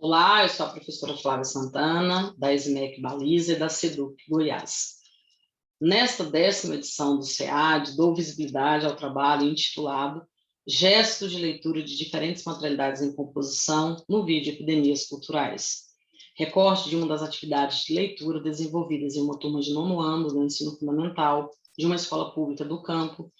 Olá, eu sou a professora Flávia Santana, da ESMEC Baliza e da SEDUC Goiás. Nesta 10ª edição do SEAD, dou visibilidade ao trabalho intitulado Gestos de Leitura de Diferentes Materialidades em Composição no Vídeo Epidemias Culturais. Recorte de uma das atividades de leitura desenvolvidas em uma turma de 9º ano do ensino fundamental de uma escola pública do campo,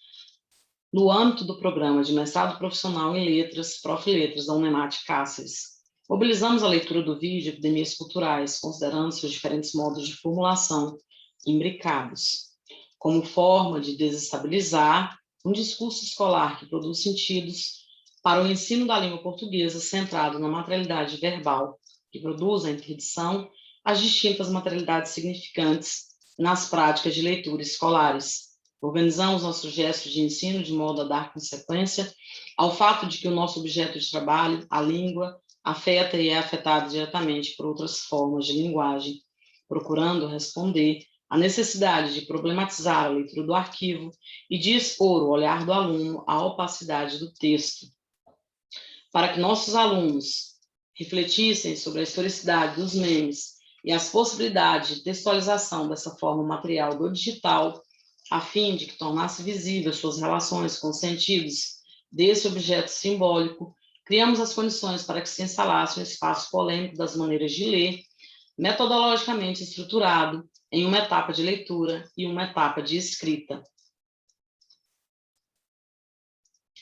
no âmbito do programa de mestrado profissional em letras, Prof. Letras, da UNEMAT Cáceres. Mobilizamos a leitura do vídeo Epidemias Culturais, considerando seus diferentes modos de formulação imbricados, como forma de desestabilizar um discurso escolar que produz sentidos para o ensino da língua portuguesa centrado na materialidade verbal, que produz a interdição às distintas materialidades significantes nas práticas de leitura escolares. Organizamos nossos gestos de ensino de modo a dar consequência ao fato de que o nosso objeto de trabalho, a língua, afeta e é afetado diretamente por outras formas de linguagem, procurando responder à necessidade de problematizar a leitura do arquivo e de expor o olhar do aluno à opacidade do texto. Para que nossos alunos refletissem sobre a historicidade dos memes e as possibilidades de textualização dessa forma material do digital, a fim de que tornasse visível suas relações com os sentidos desse objeto simbólico, criamos as condições para que se instalasse um espaço polêmico das maneiras de ler, metodologicamente estruturado em uma etapa de leitura e uma etapa de escrita.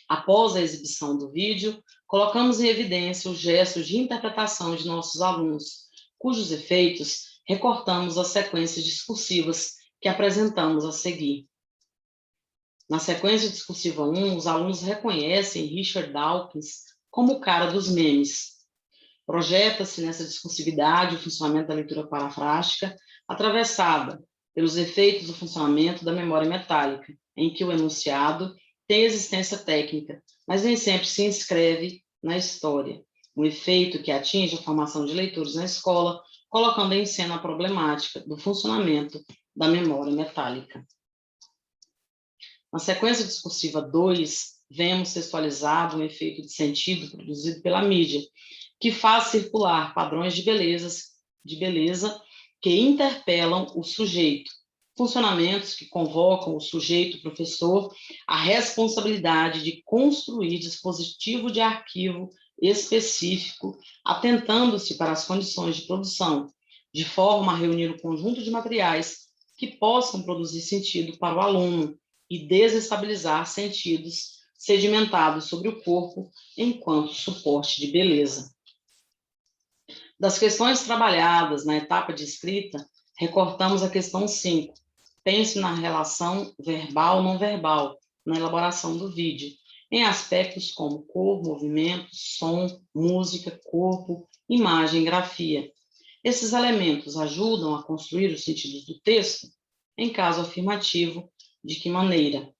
Após a exibição do vídeo, colocamos em evidência os gestos de interpretação de nossos alunos, cujos efeitos recortamos as sequências discursivas que apresentamos a seguir. Na sequência discursiva 1, os alunos reconhecem Richard Dawkins como o cara dos memes. Projeta-se nessa discursividade o funcionamento da leitura parafrástica, atravessada pelos efeitos do funcionamento da memória metálica, em que o enunciado tem existência técnica, mas nem sempre se inscreve na história. Um efeito que atinge a formação de leitores na escola, colocando em cena a problemática do funcionamento da memória metálica. Na sequência discursiva 2, vemos textualizado um efeito de sentido produzido pela mídia, que faz circular padrões de beleza que interpelam o sujeito, funcionamentos que convocam o sujeito professor à responsabilidade de construir dispositivo de arquivo específico, atentando-se para as condições de produção, de forma a reunir um conjunto de materiais que possam produzir sentido para o aluno e desestabilizar sentidos sedimentados sobre o corpo enquanto suporte de beleza. Das questões trabalhadas na etapa de escrita, recortamos a questão 5. Pense na relação verbal-não verbal, na elaboração do vídeo, em aspectos como cor, movimento, som, música, corpo, imagem, grafia. Esses elementos ajudam a construir os sentidos do texto? Em caso afirmativo, de que maneira?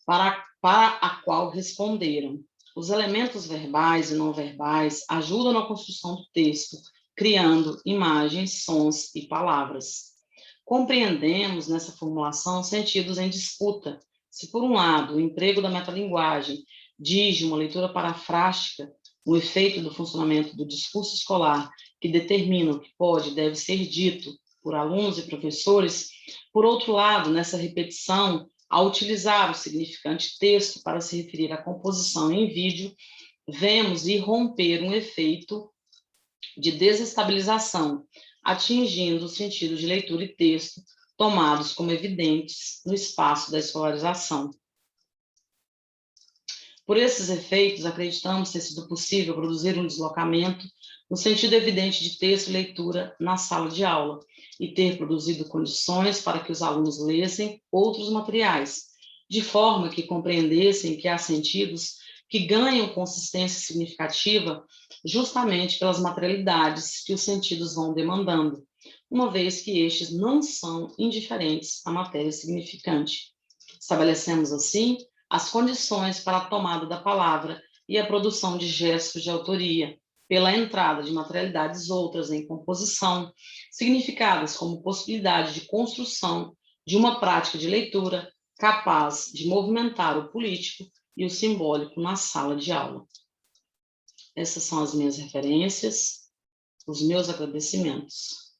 Para a qual responderam. Os elementos verbais e não verbais ajudam na construção do texto, criando imagens, sons e palavras. Compreendemos nessa formulação sentidos em disputa. Se, por um lado, o emprego da metalinguagem diz uma leitura parafrástica, o efeito do funcionamento do discurso escolar que determina o que pode e deve ser dito por alunos e professores, por outro lado, nessa repetição, ao utilizar o significante texto para se referir à composição em vídeo, vemos irromper um efeito de desestabilização, atingindo o sentido de leitura e texto, tomados como evidentes no espaço da escolarização. Por esses efeitos, acreditamos ter sido possível produzir um deslocamento no sentido evidente de texto e leitura na sala de aula, e ter produzido condições para que os alunos lessem outros materiais, de forma que compreendessem que há sentidos que ganham consistência significativa justamente pelas materialidades que os sentidos vão demandando, uma vez que estes não são indiferentes à matéria significante. Estabelecemos, assim, as condições para a tomada da palavra e a produção de gestos de autoria, pela entrada de materialidades outras em composição, significadas como possibilidade de construção de uma prática de leitura capaz de movimentar o político e o simbólico na sala de aula. Essas são as minhas referências, os meus agradecimentos.